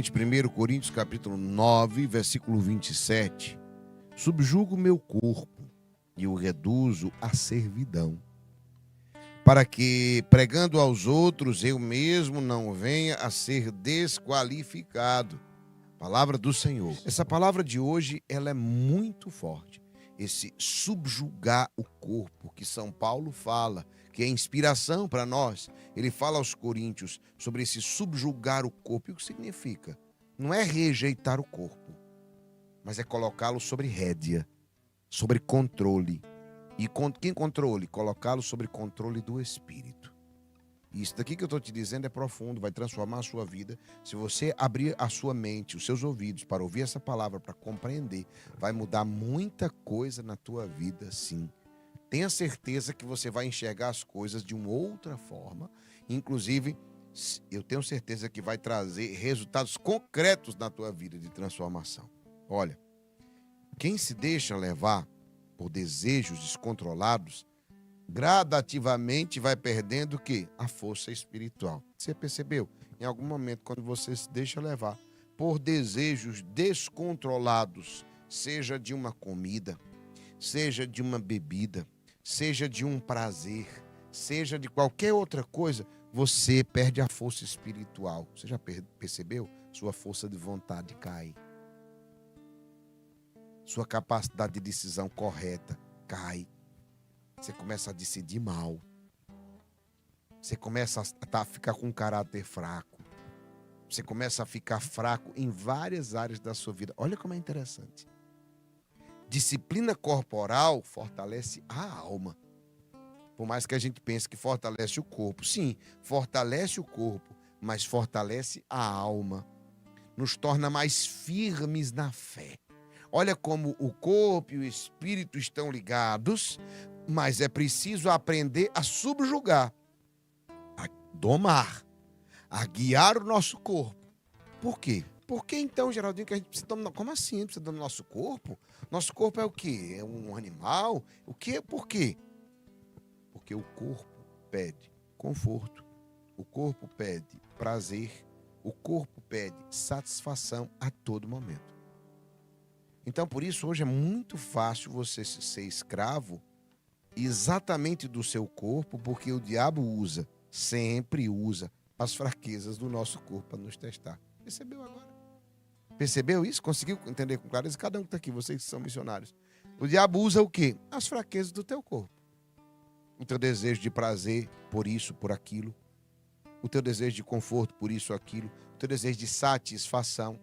1 Coríntios capítulo 9, versículo 27. Subjugo meu corpo e o reduzo à servidão, para que, pregando aos outros, eu mesmo não venha a ser desqualificado. Palavra do Senhor. Essa palavra de hoje, ela é muito forte. Esse subjugar o corpo que São Paulo fala, que é inspiração para nós. Ele fala aos coríntios sobre esse subjugar o corpo. E o que significa? Não é rejeitar o corpo, mas é colocá-lo sobre rédea, sobre controle. E quem controle? Colocá-lo sobre controle do Espírito. Isso daqui que eu estou te dizendo é profundo, vai transformar a sua vida. Se você abrir a sua mente, os seus ouvidos para ouvir essa palavra, para compreender, vai mudar muita coisa na tua vida, sim. Tenha certeza que você vai enxergar as coisas de uma outra forma. Inclusive, eu tenho certeza que vai trazer resultados concretos na tua vida de transformação. Olha, quem se deixa levar por desejos descontrolados, gradativamente vai perdendo o quê? A força espiritual. Você percebeu? Em algum momento, quando você se deixa levar por desejos descontrolados, seja de uma comida, seja de uma bebida, seja de um prazer, seja de qualquer outra coisa, você perde a força espiritual. Você já percebeu? Sua força de vontade cai. Sua capacidade de decisão correta cai. Você começa a decidir mal. Você começa a ficar com um caráter fraco. Você começa a ficar fraco em várias áreas da sua vida. Olha como é interessante. Disciplina corporal fortalece a alma. Por mais que a gente pense que fortalece o corpo. Sim, fortalece o corpo, mas fortalece a alma. Nos torna mais firmes na fé. Olha como o corpo e o espírito estão ligados, mas é preciso aprender a subjugar, a domar, a guiar o nosso corpo. Por quê? Por que então, Geraldinho, que a gente precisa dominar? Como assim precisa dominar o nosso corpo? Nosso corpo é o quê? É um animal? O quê? Por quê? Porque o corpo pede conforto, o corpo pede prazer, o corpo pede satisfação a todo momento. Então, por isso, hoje é muito fácil você ser escravo exatamente do seu corpo, porque o diabo sempre usa as fraquezas do nosso corpo para nos testar. Percebeu agora? Percebeu isso? Conseguiu entender com clareza? Cada um que está aqui, vocês que são missionários. O diabo usa o quê? As fraquezas do teu corpo. O teu desejo de prazer por isso, por aquilo. O teu desejo de conforto por isso, aquilo. O teu desejo de satisfação.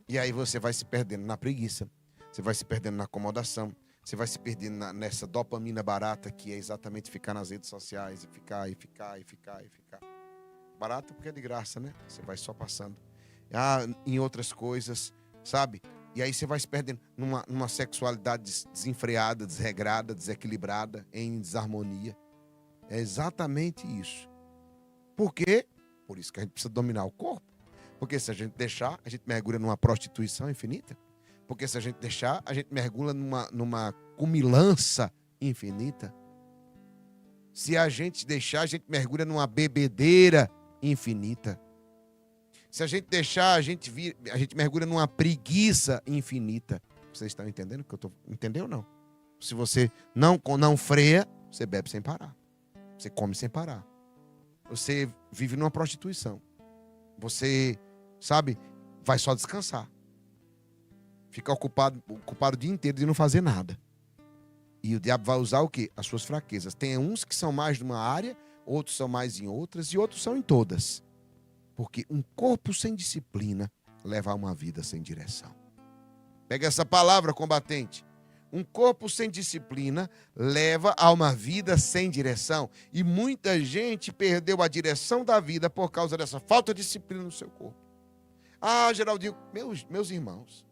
E aí você vai se perdendo na preguiça. Você vai se perdendo na acomodação. Você vai se perdendo nessa dopamina barata, que é exatamente ficar nas redes sociais e ficar. Barata porque é de graça, né? Você vai só passando. Em outras coisas, sabe? E aí você vai se perdendo numa sexualidade desenfreada, desregrada, desequilibrada, em desarmonia. É exatamente isso. Por quê? Por isso que a gente precisa dominar o corpo. Porque se a gente deixar, a gente mergulha numa prostituição infinita. Porque se a gente deixar, a gente mergulha numa cumilança infinita. Se a gente deixar, a gente mergulha numa bebedeira infinita. Se a gente deixar, a gente mergulha numa preguiça infinita. Vocês estão entendendo o que eu estou entendendo ou não? Se você não freia, você bebe sem parar. Você come sem parar. Você vive numa prostituição. Você, sabe, vai só descansar. Fica ocupado o dia inteiro de não fazer nada. E o diabo vai usar o quê? As suas fraquezas. Tem uns que são mais numa área, outros são mais em outras e outros são em todas. Porque um corpo sem disciplina leva a uma vida sem direção. Pega essa palavra, combatente. Um corpo sem disciplina leva a uma vida sem direção. E muita gente perdeu a direção da vida por causa dessa falta de disciplina no seu corpo. Geraldinho, meus irmãos,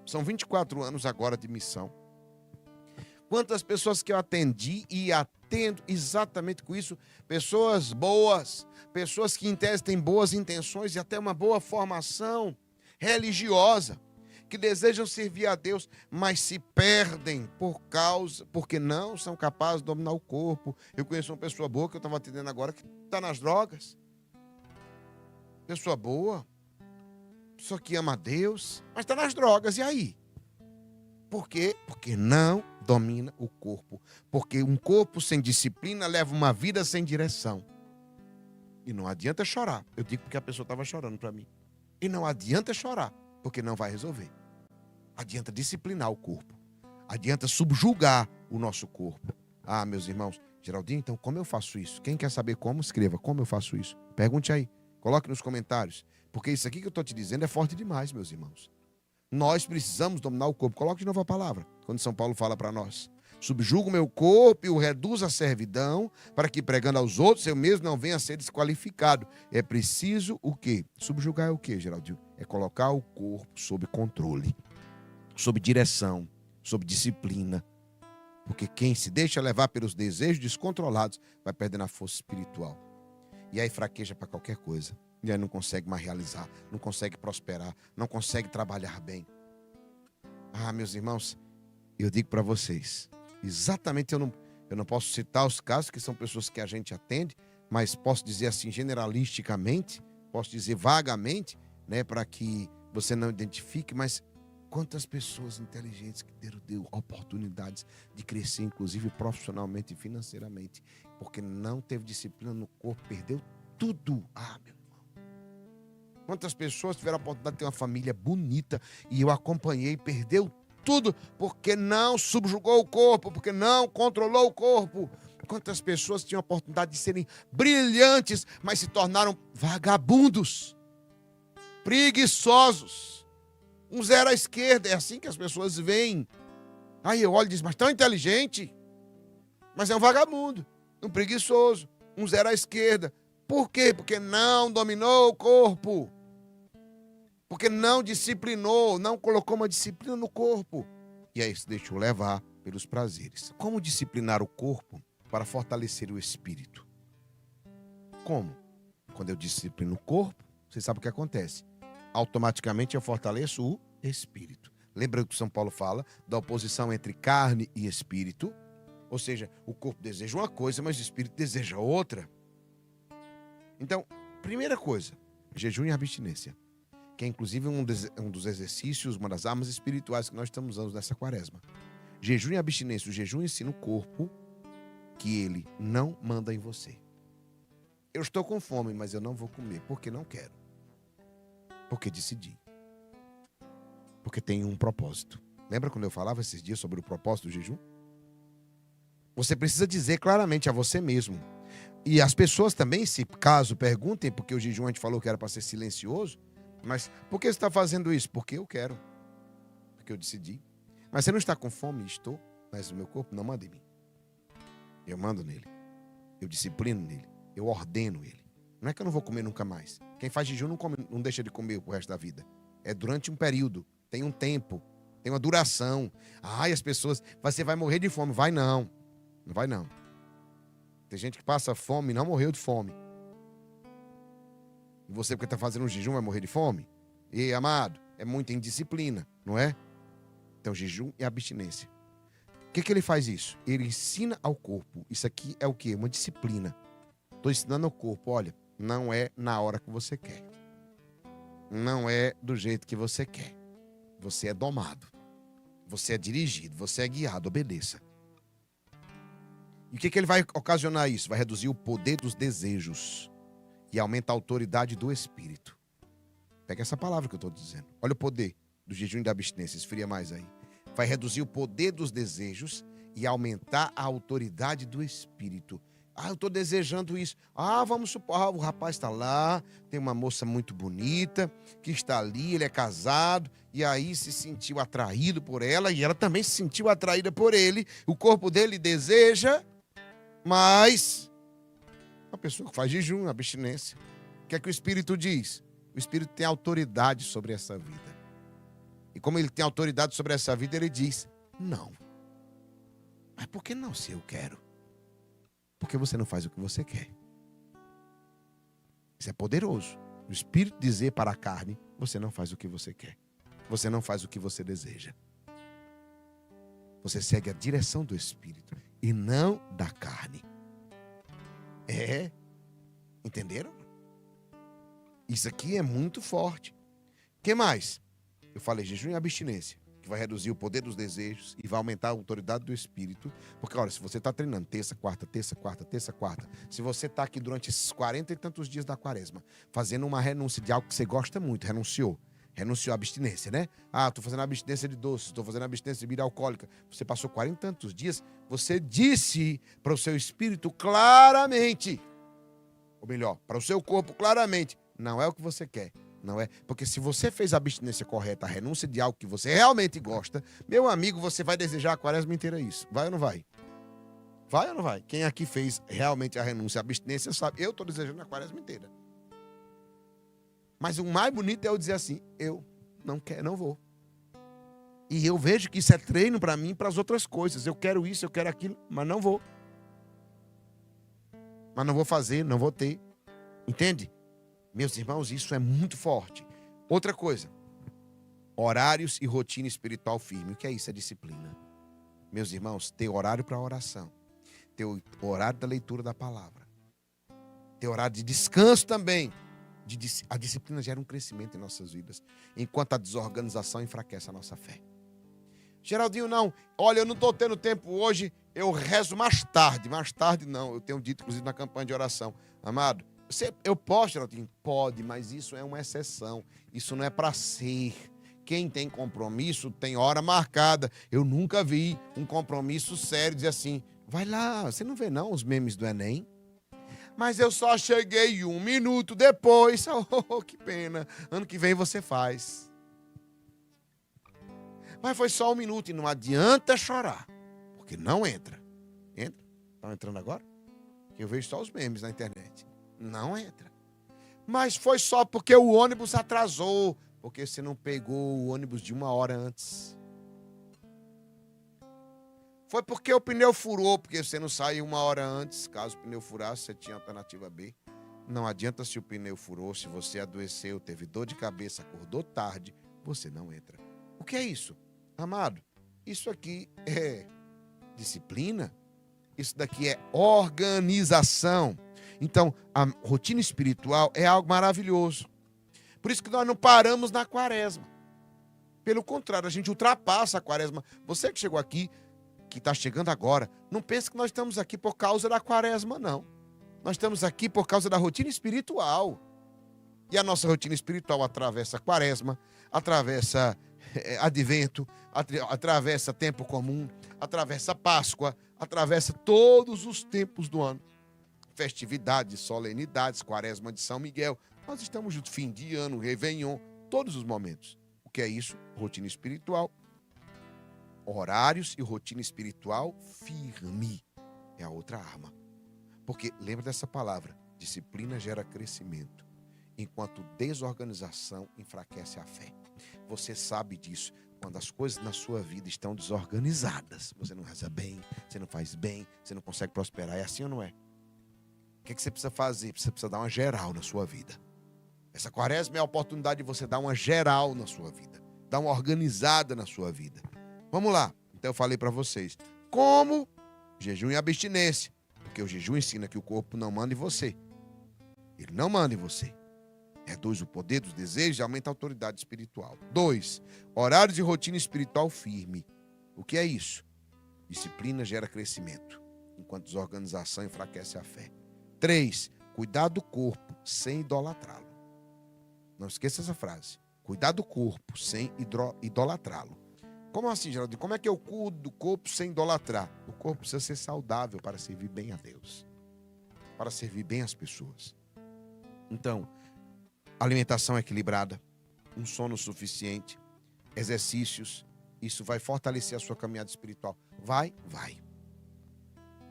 são 24 anos agora de missão. Quantas pessoas que eu atendi e atendo exatamente com isso, pessoas boas, pessoas que em tese têm boas intenções e até uma boa formação religiosa, que desejam servir a Deus, mas se perdem porque não são capazes de dominar o corpo. Eu conheço uma pessoa boa que eu estava atendendo agora que está nas drogas. pessoa boa, pessoa que ama a Deus, mas está nas drogas, e aí? Por quê? Porque não domina o corpo. Porque um corpo sem disciplina leva uma vida sem direção. E não adianta chorar. Eu digo porque a pessoa estava chorando para mim. E não adianta chorar, porque não vai resolver. Adianta disciplinar o corpo. Adianta subjugar o nosso corpo. Ah, meus irmãos, Geraldinho, então como eu faço isso? Quem quer saber como, escreva. Como eu faço isso? Pergunte aí. Coloque nos comentários. Porque isso aqui que eu estou te dizendo é forte demais, meus irmãos. Nós precisamos dominar o corpo. Coloque de novo a palavra, quando São Paulo fala para nós. Subjugo o meu corpo e o reduzo à servidão, para que pregando aos outros, eu mesmo não venha a ser desqualificado. É preciso o quê? Subjugar é o quê, Geraldinho? É colocar o corpo sob controle, sob direção, sob disciplina. Porque quem se deixa levar pelos desejos descontrolados vai perdendo a força espiritual. E aí fraqueja para qualquer coisa. E aí não consegue mais realizar, não consegue prosperar, não consegue trabalhar bem. Ah, meus irmãos, eu digo para vocês, exatamente eu não posso citar os casos, que são pessoas que a gente atende, mas posso dizer assim, generalisticamente, posso dizer vagamente, né, para que você não identifique, mas quantas pessoas inteligentes que deu oportunidades de crescer, inclusive profissionalmente e financeiramente, porque não teve disciplina no corpo, perdeu tudo. Ah, meu irmão. Quantas pessoas tiveram a oportunidade de ter uma família bonita e eu acompanhei, perdeu tudo porque não subjugou o corpo, porque não controlou o corpo. Quantas pessoas tinham a oportunidade de serem brilhantes, mas se tornaram vagabundos, preguiçosos. Um zero à esquerda, é assim que as pessoas veem. Aí eu olho e digo, mas tão inteligente, mas é um vagabundo, um preguiçoso, um zero à esquerda. Por quê? Porque não dominou o corpo. Porque não disciplinou, não colocou uma disciplina no corpo. E aí se deixou levar pelos prazeres. Como disciplinar o corpo para fortalecer o espírito? Como? Quando eu disciplino o corpo, você sabe o que acontece? Automaticamente eu fortaleço o espírito. Lembra que São Paulo fala da oposição entre carne e espírito? Ou seja, o corpo deseja uma coisa, mas o espírito deseja outra. Então, primeira coisa, jejum e abstinência, que é inclusive um dos exercícios, uma das armas espirituais que nós estamos usando nessa quaresma. Jejum e abstinência. O jejum ensina o corpo que ele não manda em você. Eu estou com fome, mas eu não vou comer, porque não quero. Porque decidi. Porque tem um propósito. Lembra quando eu falava esses dias sobre o propósito do jejum? Você precisa dizer claramente a você mesmo. E as pessoas também, se caso perguntem, porque o jejum a gente falou que era para ser silencioso, mas por que você está fazendo isso? Porque eu quero. Porque eu decidi. Mas você não está com fome? Estou. Mas o meu corpo não manda em mim. Eu mando nele. Eu disciplino nele. Eu ordeno ele. Não é que eu não vou comer nunca mais. Quem faz jejum não deixa de comer o resto da vida. É durante um período. Tem um tempo. Tem uma duração. Ai, as pessoas... Você vai morrer de fome. Vai não. Não vai não. Tem gente que passa fome e não morreu de fome. E você, porque está fazendo um jejum, vai morrer de fome? E, amado, é muita indisciplina, não é? Então, jejum e abstinência. O que ele faz isso? Ele ensina ao corpo. Isso aqui é o quê? Uma disciplina. Estou ensinando ao corpo, olha, não é na hora que você quer. Não é do jeito que você quer. Você é domado. Você é dirigido. Você é guiado. Obedeça. E o que ele vai ocasionar isso? Vai reduzir o poder dos desejos e aumenta a autoridade do espírito. Pega essa palavra que eu estou dizendo. Olha o poder do jejum e da abstinência. Esfria mais aí. Vai reduzir o poder dos desejos e aumentar a autoridade do espírito. Ah, eu estou desejando isso. Ah, vamos supor, o rapaz está lá, tem uma moça muito bonita, que está ali, ele é casado, e aí se sentiu atraído por ela, e ela também se sentiu atraída por ele. O corpo dele deseja, mas a pessoa que faz jejum, abstinência. O que é que o Espírito diz? O Espírito tem autoridade sobre essa vida. E como ele tem autoridade sobre essa vida, ele diz, não. Mas por que não, se eu quero? Porque você não faz o que você quer. Isso é poderoso. O Espírito dizer para a carne, você não faz o que você quer. Você não faz o que você deseja. Você segue a direção do Espírito e não da carne. Entenderam? Isso aqui é muito forte. O que mais? Eu falei jejum e abstinência, que vai reduzir o poder dos desejos e vai aumentar a autoridade do espírito. Porque, olha, se você está treinando terça, quarta, se você está aqui durante esses 40 e tantos dias da quaresma, fazendo uma renúncia de algo que você gosta muito, renunciou à abstinência, né? Ah, estou fazendo abstinência de doce, estou fazendo abstinência de bebida alcoólica. Você passou 40 e tantos dias, você disse para o seu espírito claramente, ou melhor, para o seu corpo claramente, não é o que você quer. Não é? Porque se você fez a abstinência correta, a renúncia de algo que você realmente gosta, meu amigo, você vai desejar a quaresma inteira isso. Vai ou não vai? Vai ou não vai? Quem aqui fez realmente a renúncia, a abstinência, sabe? Eu estou desejando a quaresma inteira. Mas o mais bonito é eu dizer assim, eu não quero, não vou. E eu vejo que isso é treino para mim e para as outras coisas. Eu quero isso, eu quero aquilo, mas não vou. Mas não vou fazer, não vou ter. Entende? Meus irmãos, isso é muito forte. Outra coisa, horários e rotina espiritual firme. O que é isso? É disciplina. Meus irmãos, ter horário para oração, ter horário da leitura da palavra, ter horário de descanso também. A disciplina gera um crescimento em nossas vidas, enquanto a desorganização enfraquece a nossa fé. Geraldinho, não. Olha, eu não estou tendo tempo hoje, eu rezo mais tarde. Mais tarde não, eu tenho dito, inclusive, na campanha de oração. Amado, eu posso, Geraldinho? Pode, mas isso é uma exceção. Isso não é para ser. Quem tem compromisso tem hora marcada. Eu nunca vi um compromisso sério dizer assim, vai lá, você não vê não os memes do Enem? Mas eu só cheguei 1 minuto depois. Oh, que pena. Ano que vem você faz. Mas foi só 1 minuto e não adianta chorar. Porque não entra. Entra? Estão entrando agora? Eu vejo só os memes na internet. Não entra. Mas foi só porque o ônibus atrasou. Porque você não pegou o ônibus de 1 hora antes. Foi porque o pneu furou, porque você não saiu 1 hora antes. Caso o pneu furasse, você tinha a alternativa B. Não adianta se o pneu furou, se você adoeceu, teve dor de cabeça, acordou tarde, você não entra. O que é isso? Amado, isso aqui é disciplina. Isso daqui é organização. Então, a rotina espiritual é algo maravilhoso. Por isso que nós não paramos na quaresma. Pelo contrário, a gente ultrapassa a quaresma. Você que chegou aqui, que está chegando agora, não pense que nós estamos aqui por causa da quaresma, não. Nós estamos aqui por causa da rotina espiritual. E a nossa rotina espiritual atravessa a quaresma, atravessa advento, atravessa tempo comum, atravessa Páscoa, atravessa todos os tempos do ano. Festividades, solenidades, quaresma de São Miguel. Nós estamos juntos, fim de ano, Réveillon, todos os momentos. O que é isso? Rotina espiritual. Horários e rotina espiritual firme. É a outra arma. Porque, lembra dessa palavra, disciplina gera crescimento, enquanto desorganização enfraquece a fé. Você sabe disso. Quando as coisas na sua vida estão desorganizadas, você não reza bem, você não faz bem, você não consegue prosperar. É assim ou não é? O que você precisa fazer? Você precisa dar uma geral na sua vida. Essa quaresma é a oportunidade de você dar uma geral na sua vida, dar uma organizada na sua vida. Vamos lá. Então eu falei para vocês. Como? Jejum e abstinência. Porque o jejum ensina que o corpo não manda em você. Ele não manda em você. Reduz o poder dos desejos e aumenta a autoridade espiritual. 2. Horários e rotina espiritual firme. O que é isso? Disciplina gera crescimento, enquanto desorganização enfraquece a fé. 3. Cuidar do corpo sem idolatrá-lo. Não esqueça essa frase. Cuidar do corpo sem idolatrá-lo. Como assim, Geraldo? Como é que eu cuido do corpo sem idolatrar? O corpo precisa ser saudável para servir bem a Deus, para servir bem as pessoas. Então, alimentação equilibrada, um sono suficiente, exercícios, isso vai fortalecer a sua caminhada espiritual. Vai.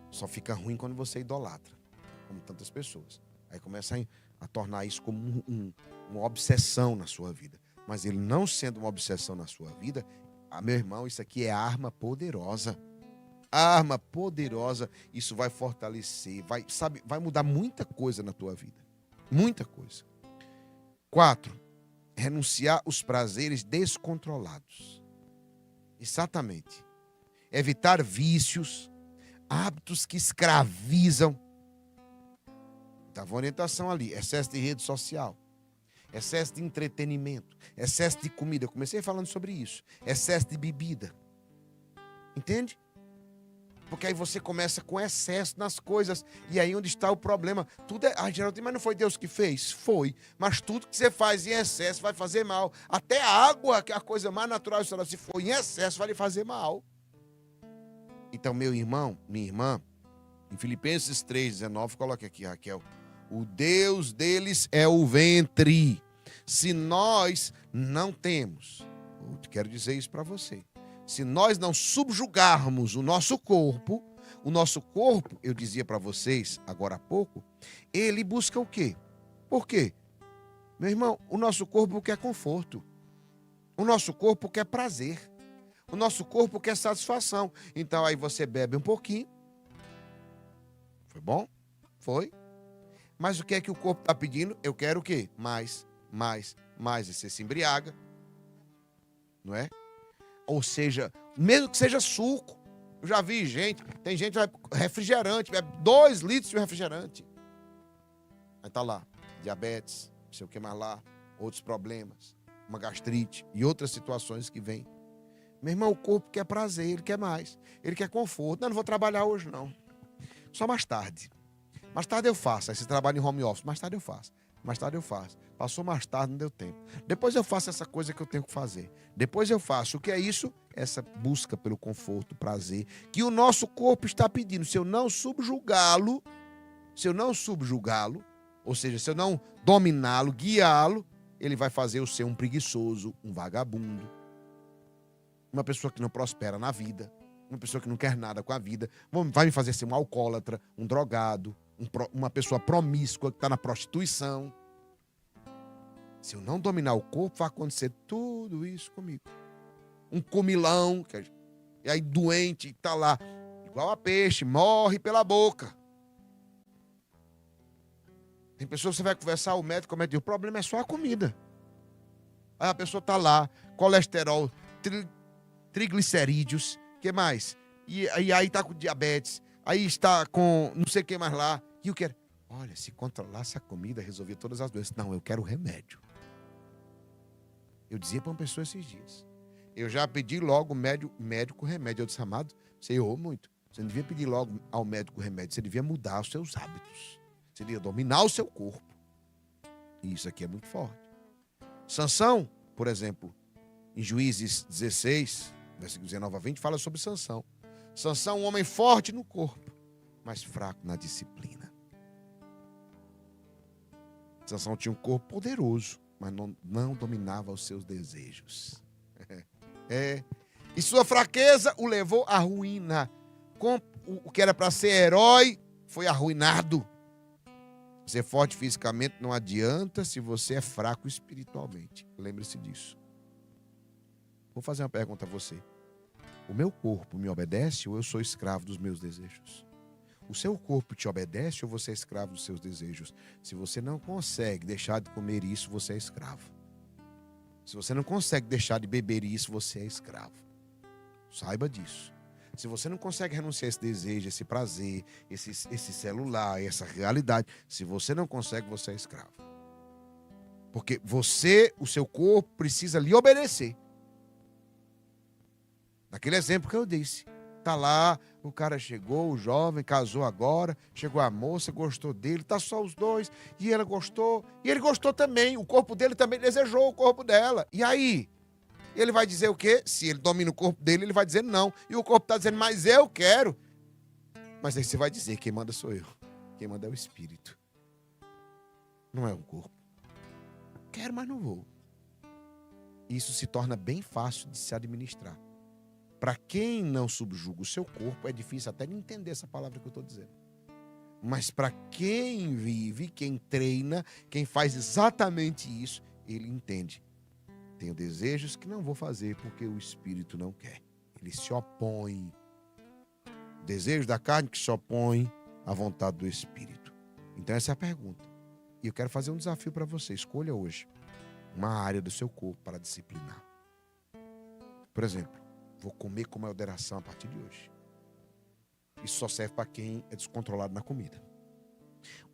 Só fica ruim quando você idolatra, como tantas pessoas. Aí começa a tornar isso como uma obsessão na sua vida. Mas ele não sendo uma obsessão na sua vida, meu irmão, isso aqui é arma poderosa. Arma poderosa, isso vai fortalecer, vai mudar muita coisa na tua vida. Muita coisa. 4. Renunciar os prazeres descontrolados. Exatamente. Evitar vícios, hábitos que escravizam. Estava uma orientação ali, excesso de rede social. excesso de entretenimento, excesso de comida. Eu comecei falando sobre isso. Excesso de bebida. Entende? Porque aí você começa com excesso nas coisas. E aí onde está o problema? Tudo é... Ah, Geraldinho, mas não foi Deus que fez? Foi. Mas tudo que você faz em excesso vai fazer mal. Até a água, que é a coisa mais natural, se for em excesso, vai lhe fazer mal. Então, meu irmão, minha irmã, em Filipenses 3,19, coloque aqui, Raquel. O Deus deles é o ventre. Se nós não temos, eu quero dizer isso para você. Se nós não subjugarmos o nosso corpo, eu dizia para vocês agora há pouco, ele busca o quê? Por quê? Meu irmão, o nosso corpo quer conforto. O nosso corpo quer prazer. O nosso corpo quer satisfação. Então aí você bebe um pouquinho. Foi bom? Foi. Mas o que é que o corpo está pedindo? Eu quero o quê? Mais. E você se embriaga. Não é? Ou seja, mesmo que seja suco. Eu já vi gente, tem gente que vai refrigerante, bebe 2 litros de refrigerante. Aí tá lá, diabetes, não sei o que mais lá, outros problemas, uma gastrite e outras situações que vêm. Meu irmão, o corpo quer prazer, ele quer mais, ele quer conforto. Não vou trabalhar hoje não, só mais tarde. Mais tarde eu faço, aí você trabalha em home office, mais tarde eu faço. Passou mais tarde, não deu tempo. Depois eu faço essa coisa que eu tenho que fazer. Depois eu faço. O que é isso? Essa busca pelo conforto, prazer, que o nosso corpo está pedindo. Se eu não subjugá-lo, ou seja, se eu não dominá-lo, guiá-lo, ele vai fazer eu ser um preguiçoso, um vagabundo, uma pessoa que não prospera na vida, uma pessoa que não quer nada com a vida, vai me fazer ser um alcoólatra, um drogado, uma pessoa promíscua que está na prostituição. Se eu não dominar o corpo, vai acontecer tudo isso comigo. Um comilão, e aí doente, está lá, igual a peixe, morre pela boca. Tem pessoas que você vai conversar, o médico diz, o problema é só a comida. Aí a pessoa está lá, colesterol, triglicerídeos, o que mais? E aí está com diabetes, aí está com não sei o que mais lá. E eu quero, olha, se controlasse a comida, resolvia todas as doenças. Não, eu quero remédio. Eu dizia para uma pessoa esses dias. Eu já pedi logo médico remédio. Eu disse, amado, você errou muito. Você não devia pedir logo ao médico remédio. Você devia mudar os seus hábitos. Você devia dominar o seu corpo. E isso aqui é muito forte. Sansão, por exemplo, em Juízes 16, versículo 19 a 20, fala sobre Sansão. Sansão, um homem forte no corpo, mas fraco na disciplina. Sansão tinha um corpo poderoso, mas não dominava os seus desejos. E sua fraqueza o levou à ruína. O que era para ser herói foi arruinado. Ser forte fisicamente não adianta se você é fraco espiritualmente. Lembre-se disso. Vou fazer uma pergunta a você. O meu corpo me obedece ou eu sou escravo dos meus desejos? O seu corpo te obedece ou você é escravo dos seus desejos? Se você não consegue deixar de comer isso, você é escravo. Se você não consegue deixar de beber isso, você é escravo. Saiba disso. Se você não consegue renunciar a esse desejo, esse prazer, esse celular, essa realidade, se você não consegue, você é escravo. Porque o seu corpo precisa lhe obedecer. Naquele exemplo que eu disse. Tá lá, o cara chegou, o jovem, casou agora, chegou a moça, gostou dele, tá só os dois, e ela gostou, e ele gostou também, o corpo dele também desejou o corpo dela. E aí? Ele vai dizer o quê? Se ele domina o corpo dele, ele vai dizer não. E o corpo está dizendo, mas eu quero. Mas aí você vai dizer, quem manda sou eu. Quem manda é o espírito. Não é o corpo. Quero, mas não vou. Isso se torna bem fácil de se administrar. Para quem não subjuga o seu corpo, é difícil até de entender essa palavra que eu estou dizendo. Mas para quem vive, quem treina, quem faz exatamente isso, ele entende. Tenho desejos que não vou fazer porque o espírito não quer. Ele se opõe. Desejo da carne que se opõe à vontade do espírito. Então essa é a pergunta. E eu quero fazer um desafio para você. Escolha hoje uma área do seu corpo para disciplinar. Por exemplo, vou comer com moderação a partir de hoje. Isso só serve para quem é descontrolado na comida.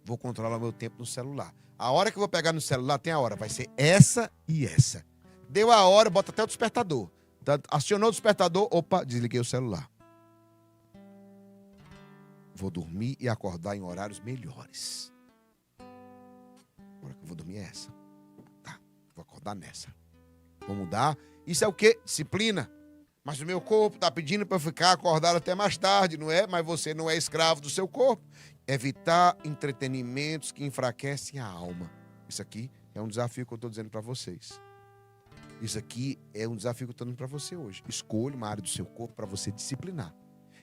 Vou controlar meu tempo no celular. A hora que eu vou pegar no celular, tem a hora. Vai ser essa e essa. Deu a hora, bota até o despertador. Acionou o despertador, opa, desliguei o celular. Vou dormir e acordar em horários melhores. A hora que eu vou dormir é essa. Tá, vou acordar nessa. Vou mudar. Isso é o quê? Disciplina. Mas o meu corpo está pedindo para eu ficar acordado até mais tarde, não é? Mas você não é escravo do seu corpo. Evitar entretenimentos que enfraquecem a alma. Isso aqui é um desafio que eu estou dizendo para vocês. Isso aqui é um desafio que eu estou dando para você hoje. Escolha uma área do seu corpo para você disciplinar.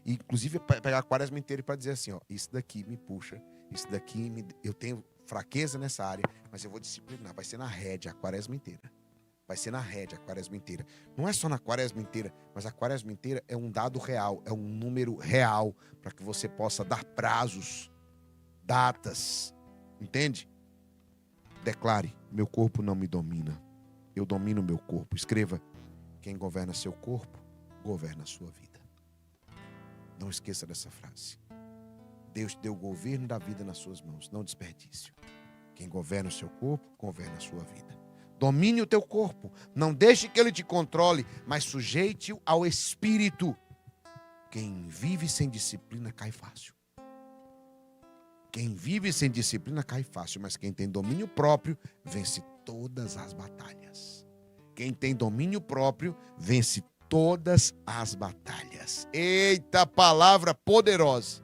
E, inclusive, pegar a quaresma inteira para dizer assim, ó, isso daqui me puxa, isso daqui eu tenho fraqueza nessa área, mas eu vou disciplinar. Vai ser na rédea a quaresma inteira. Vai ser na rédea a quaresma inteira. Não é só na quaresma inteira, mas a quaresma inteira é um dado real, é um número real para que você possa dar prazos, datas, entende? Declare, meu corpo não me domina, eu domino o meu corpo. Escreva, quem governa seu corpo, governa a sua vida. Não esqueça dessa frase. Deus deu o governo da vida nas suas mãos, não desperdício. Quem governa o seu corpo, governa a sua vida. Domine o teu corpo, não deixe que ele te controle, mas sujeite-o ao espírito. Quem vive sem disciplina cai fácil. Quem vive sem disciplina cai fácil, mas quem tem domínio próprio vence todas as batalhas. Quem tem domínio próprio vence todas as batalhas. Eita, palavra poderosa.